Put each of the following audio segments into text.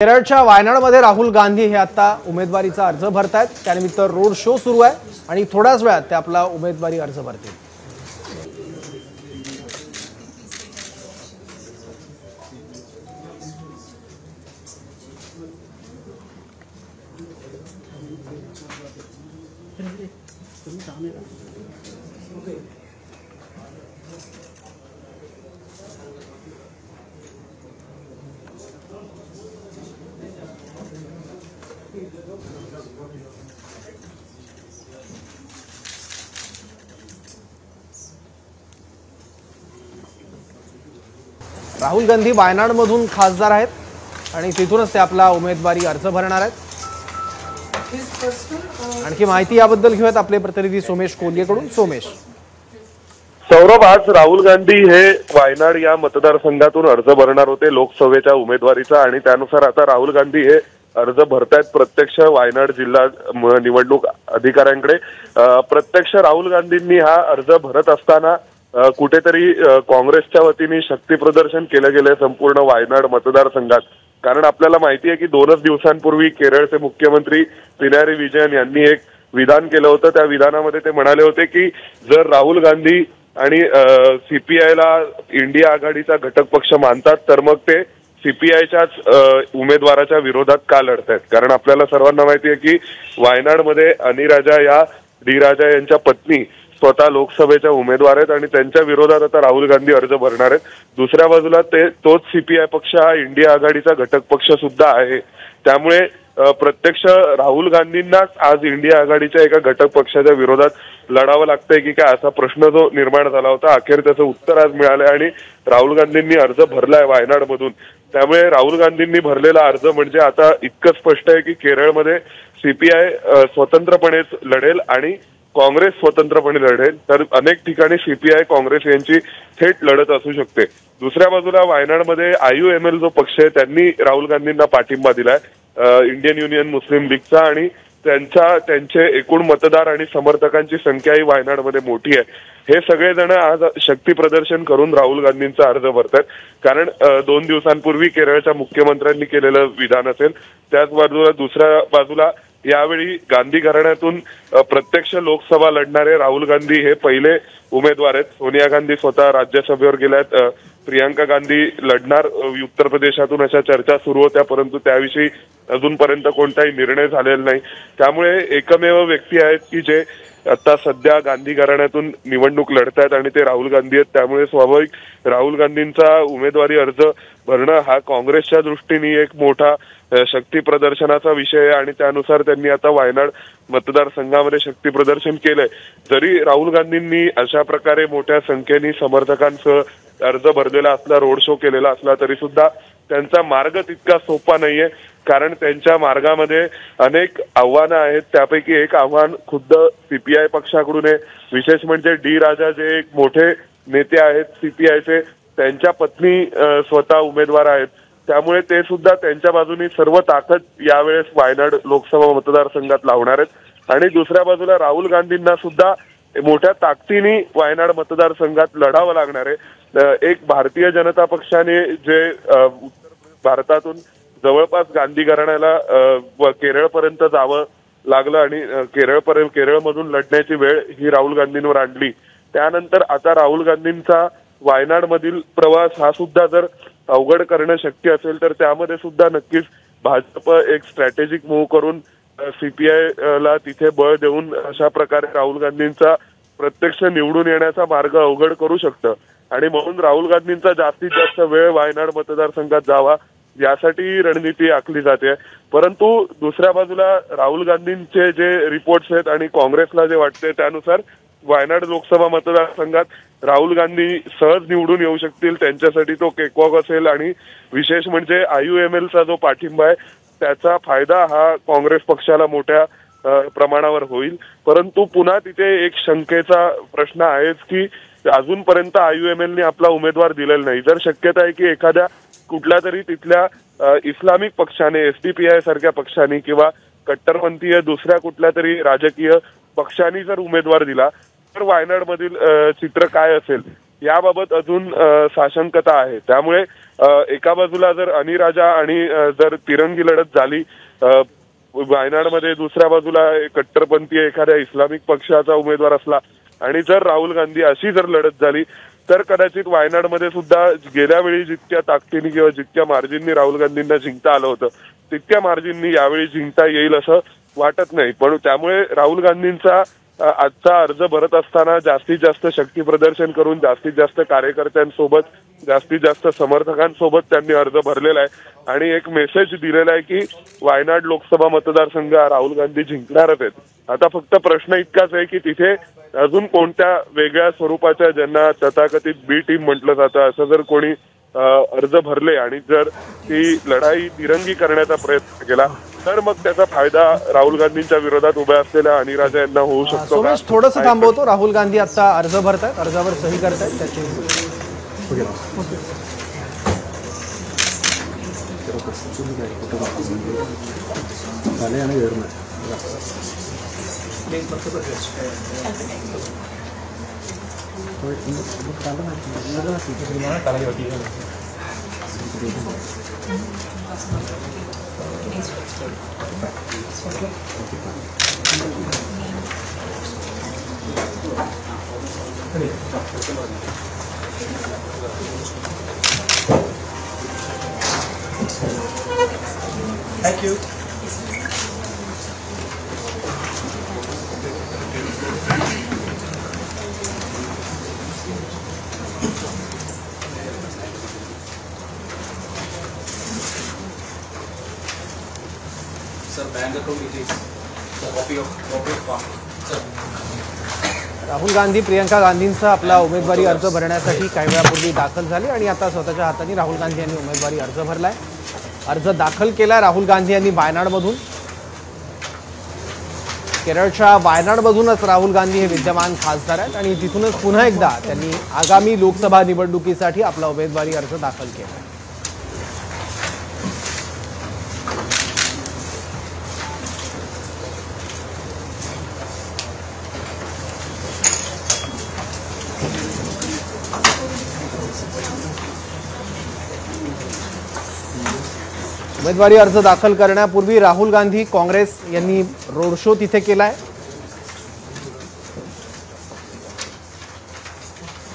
केरळच्या वायनाडमध्ये राहुल गांधी हे आता उमेदवारीचा अर्ज भरतायत। त्यानिमित्त रोड शो सुरू आहे आणि थोड्याच वेळात ते आपला उमेदवारी अर्ज भरतील। राहुल गांधी वायनाडमधून खासदार आहेत आणि तिथूनच ते आपला उमेदवारी अर्ज भरणार आहेत। आणखी माहिती याबद्दल घेऊयात आपले प्रतिनिधी सोमेश कोल्हेकडून। सोमेश, सौरभ, आज राहुल गांधी हे वायनाड या मतदारसंघातून अर्ज भरणार होते लोकसभेच्या उमेदवारीचा आणि त्यानुसार आता राहुल गांधी हे अर्ज भरतायत प्रत्यक्ष वायनाड जिल्हा निवडणूक अधिकाऱ्यांकडे। प्रत्यक्ष राहुल गांधींनी हा अर्ज भरत असताना कुठेतरी काँग्रेसच्या वतीने शक्ती प्रदर्शन केलं गेलं संपूर्ण वायनाड मतदारसंघात। कारण आपल्याला माहिती आहे की 2 दिवसांपूर्वी केरळचे मुख्यमंत्री पिनाराई विजयन यांनी एक विधान केलं होतं। त्या विधानामध्ये ते म्हणाले होते की जर राहुल गांधी आणि सीपीआयला इंडिया आघाडीचा घटक पक्ष मानतात तर मग ते सीपीआयच्याच उमेदवाराच्या विरोधात का लढतायत। कारण आपल्याला सर्वांना माहिती आहे की वायनाडमध्ये अनिराजा या डी राजा यांच्या पत्नी स्वतः लोकसभेच्या उमेदवार आहेत आणि त्यांच्या विरोधात आता राहुल गांधी अर्ज भरणार आहेत। दुसऱ्या बाजूला तोच सीपीआय पक्ष हा इंडिया आघाडीचा घटक पक्ष सुद्धा आहे। त्यामुळे प्रत्यक्ष राहुल गांधींनाच आज इंडिया आघाडीच्या एका घटक पक्षाच्या विरोधात लढावं लागतंय की काय, असा प्रश्न जो निर्माण झाला होता अखेर त्याचं उत्तर आज मिळालंय आणि राहुल गांधींनी अर्ज भरलाय वायनाडमधून। त्यामुळे राहुल गांधींनी भरलेला अर्ज म्हणजे आता इतकं स्पष्ट आहे की केरळमध्ये सीपीआय स्वतंत्रपणेच लढेल आणि काँग्रेस स्वतंत्रपणे लढेल, तर अनेक ठिकाणी सीपीआय काँग्रेस यांची थेट लढत असू शकते। दुसऱ्या बाजूला वायनाडमध्ये IUML जो पक्ष आहे त्यांनी राहुल गांधींना पाठिंबा दिलाय, इंडियन युनियन मुस्लिम लीगचा, आणि त्यांचे एकूण मतदार आणि समर्थकांची संख्याही वायनाडमध्ये मोठी आहे। हे सगळेजण आज शक्ती प्रदर्शन करून राहुल गांधींचा अर्ज भरतात। कारण 2 दिवसांपूर्वी केरळच्या मुख्यमंत्र्यांनी केलेलं विधान असेल, त्याच बाजूला दुसऱ्या बाजूला यावेळी गांधी घराण्यातून प्रत्यक्ष लोकसभा लढणारे राहुल गांधी हे पहिले उमेदवार आहेत। सोनिया गांधी स्वतः राज्यसभेवर गेल्यात, प्रियांका गांधी लढणार उत्तर प्रदेशातून अशा चर्चा सुरू होत्या, परंतु त्याविषयी अजूनपर्यंत कोणताही निर्णय झालेला नाही। त्यामुळे एकमेव व्यक्ती आहेत की जे आता सध्या गांधी घराण्यातून निवडणूक लढतायत आणि ते राहुल गांधी आहेत। त्यामुळे स्वाभाविक राहुल गांधींचा उमेदवारी अर्ज भरणं हा काँग्रेसच्या दृष्टीने एक मोठा शक्ती प्रदर्शनाचा विषय आहे आणि त्यानुसार त्यांनी आता वायनाड मतदारसंघामध्ये शक्ती प्रदर्शन केलंय। जरी राहुल गांधींनी अशा प्रकारे मोठ्या संख्येने समर्थकांसह अर्ज भरलेला असला, रोड शो केलेला असला, तरी सुद्धा त्यांचा मार्ग तितका सोपा नाहीये। कारण त्यांच्या मार्गामध्ये अनेक आव्हानं आहेत, त्यापैकी एक आव्हान खुद्द सीपीआय पक्षाकडून आहे। विशेष म्हणजे डी राजा जे एक मोठे नेते आहेत सीपीआयचे, त्यांच्या पत्नी स्वतः उमेदवार आहेत। त्यामुळे ते सुद्धा त्यांच्या बाजूनी सर्व ताकद यावेळेस वायनाड लोकसभा मतदारसंघात लावणार आहेत। आणि दुसऱ्या बाजूला राहुल गांधींना सुद्धा मोठ्या ताकदीने वायनाड मतदारसंघात लढावं लागणार आहे। एक भारतीय जनता पक्षाने जे उत्तर भारतातून जवळपास गांधी घराण्याला केरळपर्यंत जावं लागलं आणि केरळमधून लढण्याची वेळ ही राहुल गांधींवर आणली। त्यानंतर आता राहुल गांधींचा वायनाडमधील प्रवास हा सुद्धा जर अवघड करणं शक्य असेल तर त्यामध्ये सुद्धा नक्कीच भाजप एक स्ट्रॅटेजिक मूव्ह करून सीपीआय ला तिथे बळ देऊन अशा प्रकारे राहुल गांधींचा प्रत्यक्ष निवडून येण्याचा मार्ग अवघड करू शकतं आणि म्हणून राहुल गांधींचा जास्तीत जास्त वेळ वायनाड मतदारसंघात जावा यासाठी रणनीती आखली जाते। परंतु दुसऱ्या बाजूला राहुल गांधींचे जे रिपोर्ट्स आहेत आणि काँग्रेसला जे वाटते त्यानुसार वायनाड लोकसभा मतदारसंघात राहुल गांधी सहज निवडून येऊ शकतील, त्यांच्यासाठी तो केकवॉक असेल आणि विशेष म्हणजे IUML चा जो पाठिंबा आहे त्याचा फायदा हा काँग्रेस पक्षाला मोठ्या प्रमाणावर होईल। परंतु पुन्हा तिथे एक शंकेचा प्रश्न आहेच की अजूनपर्यंत IUML ने आपला उमेदवार दिलेला नाही। जर शक्यता आहे की एखाद्या कुठल्या तरी तिथल्या इस्लामिक पक्षाने, SDPI सारख्या पक्षाने किंवा कट्टरपंथीय दुसऱ्या कुठल्या तरी राजकीय पक्षांनी जर उमेदवार दिला तर वायनाडमधील चित्र काय असेल याबाबत अजून साशंकता आहे. त्यामुळे एका बाजूला जर अनी राजा आणि जर तिरंगी लढत झाली वायनाडमध्ये, दुसऱ्या बाजूला कट्टरपंथी एखाद्या इस्लामिक पक्षाचा उमेदवार असला आणि जर राहुल गांधी अशी जर लढत झाली तर कदाचित वायनाडमध्ये सुद्धा गेल्या वेळी जितक्या ताकदीने किंवा जितक्या मार्जिननी राहुल गांधींना जिंकता आलं होतं तितक्या मार्जिननी यावेळी जिंकता येईल असं वाटत नाही. पण त्यामुळे राहुल गांधींचा आजचा अर्ज भरत असताना जास्तीत जास्त शक्ती प्रदर्शन करून जास्तीत जास्त कार्यकर्त्यांसोबत, जास्तीत जास्त समर्थकांसोबत त्यांनी अर्ज भरलेला आहे आणि एक मेसेज दिलेला आहे की वायनाड लोकसभा मतदारसंघ राहुल गांधी जिंकणारच आहेत. आता फक्त प्रश्न इतकाच आहे की तिथे अजून कोणत्या वेगळ्या स्वरूपाच्या, ज्यांना तथाकथित बी टीम म्हटलं जातं, असं जर कोणी अर्ज भरले आणि जर ती लढाई तिरंगी करण्याचा प्रयत्न केला तर मग त्याचा फायदा राहुल गांधींच्या विरोधात उभ्या असलेल्या अनी राजा यांना होऊ शकतो. सोमेश, थोडंसं थांबवतो. राहुल गांधी आता अर्ज भरतायत, अर्जावर सही करतायत त्याची Thank you. Sir, bank account details. Sir, copy of form. Sir. Rahul Gandhi Priyanka गांधींचा आपला उमेदवारी अर्ज भरण्यासाठी काही वेळापूर्वी दाखल झाली आणि आता स्वतःच्या हाताने राहुल गांधी यांनी उमेदवारी अर्ज भरलाय. अर्ज दाखल केला राहुल गांधी यांनी वायनाडमधून. केरळच्या वायनाडमधूनच राहुल गांधी हे विद्यमान खासदार आहेत आणि तिथूनच पुन्हा एकदा त्यांनी आगामी लोकसभा निवडणुकीसाठी आपला उमेदवारी अर्ज दाखल केला. उमेदवारी अर्ज दाखल करण्यापूर्वी राहुल गांधी काँग्रेस यांनी रोड शो तिथे केलाय.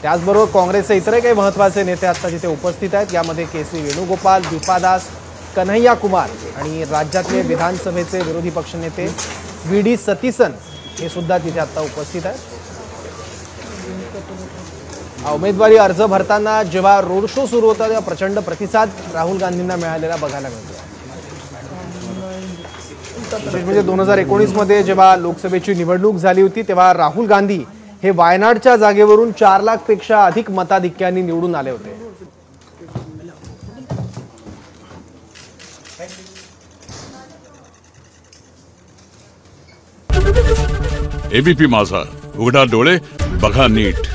त्याचबरोबर काँग्रेसचे इतरही काही महत्त्वाचे नेते आता तिथे उपस्थित आहेत. यामध्ये के.सी. वेणुगोपाल, दीपादास, कन्हैया कुमार आणि राज्यातले विधानसभेचे विरोधी पक्षनेते व्ही.डी. सतीसन हे सुद्धा तिथे आता उपस्थित आहेत. उमेदवारी अर्ज भरताना जेव्हा रोड शो सुरू होता तेव्हा प्रचंड प्रतिसाद राहुल गांधींना मिळालेला बघायला मिळतो. विशेष म्हणजे 2019 मध्ये जेव्हा लोकसभेची निवडणूक झाली होती तेव्हा राहुल गांधी हे वायनाडच्या जागेवरून 4 लाखपेक्षा अधिक मताधिक्यांनी निवडून आले होते. एबीपी माझा, उघडा डोळे बघा नीट.